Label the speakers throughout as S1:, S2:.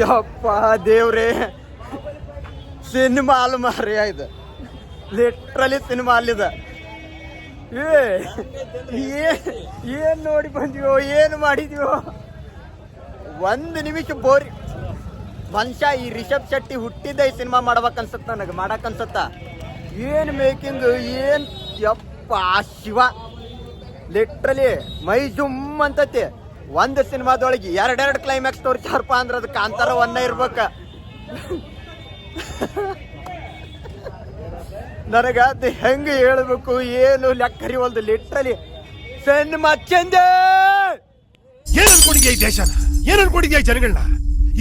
S1: ಯಪ್ಪ ದೇವ್ರೇ, ಸಿನಿಮಾ ಅಲ್ ಮಾರ್ಯ ಇದು, ಲಿಟ್ರಲಿ ಸಿನಿಮಾ ಅಲ್ಲಿದ. ಏನ್ ನೋಡಿ ಬಂದಿವೋ, ಏನು ಮಾಡಿದೀವೋ, ಒಂದು ನಿಮಿಷ ಬೋರಿ. ಮನುಷ್ಯ ಈ ರಿಷಬ್ ಶೆಟ್ಟಿ ಹುಟ್ಟಿದ್ದ ಈ ಸಿನಿಮಾ ಮಾಡ್ಬೇಕನ್ಸತ್ತ, ನನಗೆ ಮಾಡಕ್ಕನ್ಸತ್ತ. ಏನ್ ಮೇಕಿಂಗ್, ಏನ್ ಯಪ್ಪ ಶಿವ, ಲಿಟ್ರಲಿ ಮೈ ಜುಮ್ ಅಂತತಿ. ಒಂದು ಸಿನಿಮಾದೊಳಗೆ ಎರಡೆರಡು ಕ್ಲೈಮ್ಯಾಕ್ಸ್ ತೋರಿಸಾರಪ್ಪ ಅಂದ್ರೆ ಅದು ಕಾಂತಾರ ಒನ್ನ ಇರ್ಬೇಕ. ನನಗ ಅದು ಹೆಂಗೆ ಹೇಳ್ಬೇಕು ಏನು ಲೆಕ್ಕರಿವಲ್ದು. ಲಿಟ್ರಲಿ ಸಿನಿಮಾ ಚಂದ.
S2: ಏನ್ ಅನ್ಕೊಂಡಿದ್ಯಾ ಈ ದೇಶನ, ಏನ್ ಅನ್ಕೊಂಡಿದ್ಯಾ ಈ ಜನಗಳನ್ನ?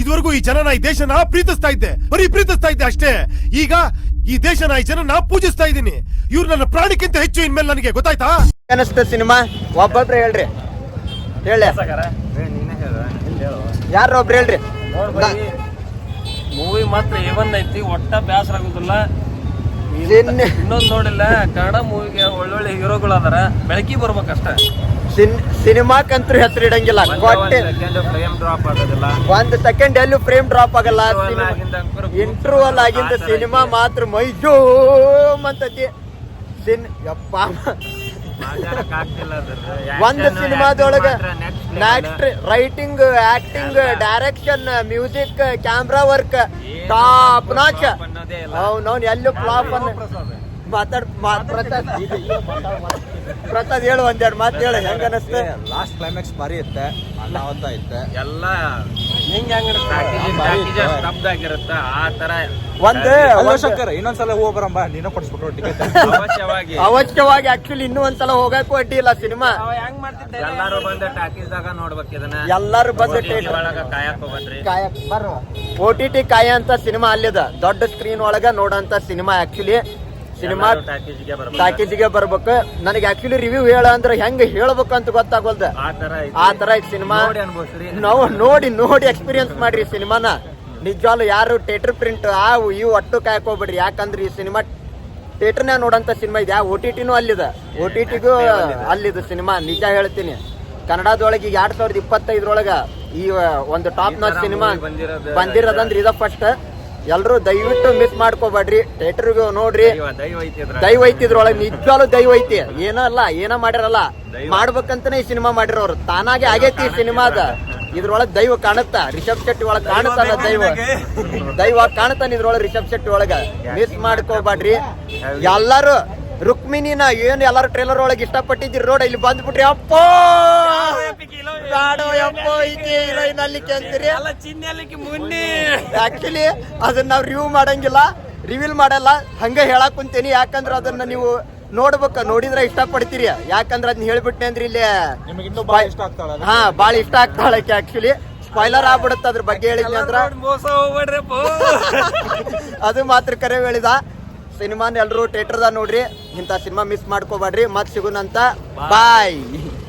S2: ಇದುವರೆಗೂ ಈ ಜನನ, ಈ ದೇಶನ ಪ್ರೀತಿಸ್ತಾ ಇದ್ದೆ, ಬರೀ ಪ್ರೀತಿಸ್ತಾ ಇದ್ದೆ ಅಷ್ಟೇ. ಈಗ ಈ ದೇಶನ, ಈ ಜನನ ಪೂಜಿಸ್ತಾ ಇದ್ದೀನಿ. ಇವ್ರು ನನ್ನ ಪ್ರಾಣಕ್ಕಿಂತ ಹೆಚ್ಚು ಇನ್ಮೇಲೆ ನನಗೆ, ಗೊತ್ತಾಯ್ತಾ?
S1: ಅನಿಸ್ತ ಸಿನಿಮಾ? ಒಬ್ಬೊಬ್ರು ಹೇಳ್ರಿ, ಹೇಳಿ, ಯಾರು ಒಬ್ರು ಹೇಳ್ರಿ.
S3: ಮೂವಿ ಮಾತ್ರ ಏವನ್ ಐತಿ, ಒಟ್ಟ ಬ್ಯಾಸರ ಆಗುದಿಲ್ಲ. ಇನ್ನೊಂದ್ ನೋಡಿಲ್ಲ, ಕನ್ನಡ ಮೂವಿಗೆ ಒಳ್ಳೊಳ್ಳೆ ಹೀರೋಗಳು ಅದಾರ, ಬೆಳಕಿ ಬರ್ಬೇಕಷ್ಟ.
S1: ಸಿನಿಮಾಕ್ಕಂತೂ ಹೆಸರು ಇಡಂಗಿಲ್ಲ, ಒಂದ್ ಸೆಕೆಂಡ್ ಎಲ್ಲೂ ಫ್ರೇಮ್ ಡ್ರಾಪ್ ಆಗಲ್ಲ. ಇಂಟರ್ವಲ್ ಆಗಿಂದ ಸಿನಿಮಾ ಮಾತ್ರ ಮೈಜೂಮ್ ಅಂತತಿ. ಯಪ್ಪ, ಒಂದು ಸಿನಿಮಾದೊಳಗ next writing, acting, direction, music, camera work top notch. ಅವ್ನು ಎಲ್ಲೂ ಫ್ಲಾಪ್ ಅನ್ನ ಪ್ರಸಾದ್ ಹೇಳು, ಒಂದೆರಡು ಮಾತು ಹೇಳು, ಹೆಂಗ ಅನಸ್ತೆ?
S4: ಲಾಸ್ಟ್ ಕ್ಲೈಮ್ಯಾಕ್ಸ್ ಭಾರಿ ಇತ್ತೆ, ಅನಾಹುತ ಇತ್ತೆ,
S3: ಎಲ್ಲ ಆಗಿರುತ್ತ ಆ ತರ.
S4: ಶಂಕರ್ ಇನ್ನೊಂದ್ಸಲ ಹೋಗ್ ಬರಂಬ, ನೀನು ಕೊಡಿಸ್ಬಿಟ್ಟು ಟಿಕೆಟ್.
S1: ಅವಶ್ಯವಾಗಿ ಆಕ್ಚುಲಿ ಇನ್ನೂ ಒಂದ್ಸಲ ಹೋಗಕ್ಕೂ ಅಡ್ಡಿಲ್ಲ ಸಿನಿಮಾ.
S3: ಹೆಂಗ್ ಮಾಡ್ತಿದ್ದೆ, ಎಲ್ಲಾರು ಬಂದ ಟಾಕೀಸ್ದಾಗ ನೋಡ್ಬೇಕು ಇದನ್ನ,
S1: ಎಲ್ಲಾರು ಬಂದ
S3: ಕಾಯಕ್ ಹೋಗ್ರಿ.
S1: OTT ಕಾಯ ಅಂತ ಸಿನಿಮಾ ಅಲ್ಲಿದ, ದೊಡ್ಡ ಸ್ಕ್ರೀನ್ ಒಳಗ ನೋಡಂತ ಸಿನಿಮಾ. ಆಕ್ಚುಲಿ ಸಿನಿಮಾ ಟಾಕೀಸ್ಗೆ ಬರ್ಬೇಕು. ನನಗೆ ಆಕ್ಚುಲಿ ರಿವ್ಯೂ ಹೇಳ ಅಂದ್ರೆ ಹೆಂಗ್ ಹೇಳ್ಬೇಕು ಅಂತ ಗೊತ್ತಾಗೋಲ್ದ. ಆ ತರ ಸಿನಿಮಾ ನಾವು ನೋಡಿ ಎಕ್ಸ್ಪೀರಿಯನ್ಸ್ ಮಾಡ್ರಿ ಸಿನಿಮಾನ. ನಿಜವಾಗ್ಲು ಯಾರು ಥಿಯೇಟರ್ ಪ್ರಿಂಟ್ ಇವು ಒಟ್ಟು ಕಾಯಕ್ ಹೋಗ್ಬಿಡ್ರಿ. ಯಾಕಂದ್ರೆ ಈ ಸಿನಿಮಾ ಥಿಯೇಟರ್ನ್ಯಾಗ ನೋಡಂತ ಸಿನಿಮಾ ಇದೆ. OTTನೂ ಅಲ್ಲಿದ, OTTಗೂ ಅಲ್ಲಿದ ಸಿನಿಮಾ. ನಿಜ ಹೇಳ್ತೀನಿ, ಕನ್ನಡದೊಳಗೆ 2025 ಈ ಒಂದು ಟಾಪ್ ನಾಚ್ ಸಿನಿಮಾ ಬಂದಿರೋದಂದ್ರೆ ಇದ ಫಸ್ಟ್. ಎಲ್ರು ದಯವಿಟ್ಟು ಮಿಸ್ ಮಾಡ್ಕೋಬೇಡ್ರಿ, ಥಿಯೇಟರ್ಗೆ ನೋಡ್ರಿ. ದೈವ ಐತಿ ಇದ್ರೊಳಗೆ, ನಿಜವಾಗ್ಲೂ ದೈವ ಐತಿ. ಏನೋ ಮಾಡಿರಲ್ಲ, ಮಾಡ್ಬೇಕಂತಾನೆ ಈ ಸಿನಿಮಾ ಮಾಡಿರೋರು. ತಾನಾಗೆ ಆಗೈತಿ ಈ ಸಿನಿಮಾದ. ಇದ್ರೊಳಗೆ ದೈವ ಕಾಣುತ್ತಾ, ರಿಷಬ್ ಶೆಟ್ಟಿ ಒಳಗೆ ಕಾಣುತ್ತಲ್ಲ ದೈವ ಕಾಣುತ್ತಾನ ಇದ್ರೊಳಗೆ ರಿಷಬ್ ಶೆಟ್ಟಿ ಒಳಗ. ಮಿಸ್ ಮಾಡ್ಕೋಬೇಡ್ರಿ ಎಲ್ಲಾರು. ರುಕ್ಮಿಣಿನ ಏನು ಎಲ್ಲಾರು ಟ್ರೇಲರ್ ಒಳಗೆ ಇಷ್ಟಪಟ್ಟಿದ್ದೀರಿ ನೋಡ, ಇಲ್ಲಿ ಬಂದ್ಬಿಟ್ರಿ. ಅಪ್ಪೋ ಅಪ್ಪೋ ಹೀರೋಯಿನ್ ಅಲ್ಲಿಕ್ಕೆ ಅಂತೀರಿ. ಆಕ್ಚುಲಿ ಅದನ್ನ ನಾವು ರಿವ್ಯೂ ಮಾಡಂಗಿಲ್ಲ, ರಿವೀಲ್ ಮಾಡಲ್ಲ, ಹಂಗ ಹೇಳಕ್ ಕುಂತೀನಿ. ಯಾಕಂದ್ರೆ ಅದನ್ನ ನೀವು ನೋಡ್ಬೇಕ, ನೋಡಿದ್ರೆ ಇಷ್ಟ ಪಡ್ತೀರಿ. ಯಾಕಂದ್ರೆ ಅದನ್ನ ಹೇಳ್ಬಿಟ್ಟೆ ಅಂದ್ರೆ ಇಲ್ಲಿ ಬಾಳ ಇಷ್ಟ ಆಗ್ತಾಳಕ್ಕೆ. ಆಕ್ಚುಲಿ ಸ್ಪಾಯ್ಲರ್ ಆಗ್ಬಿಡುತ್ತೆ ಅದ್ರ ಬಗ್ಗೆ ಹೇಳಿದ್ನಿ ಅಂದ್ರ. ಅದು ಮಾತ್ರ ಕರೆ ಹೇಳಿದ. ಸಿನಿಮಾನ ಎಲ್ರು ಥಿಯೇಟರ್ದಾಗ ನೋಡ್ರಿ, ಇಂಥ ಸಿನಿಮಾ ಮಿಸ್ ಮಾಡ್ಕೋಬೇಡ್ರಿ. ಮತ್ ಸಿಗುನಂತ, ಬಾಯ್.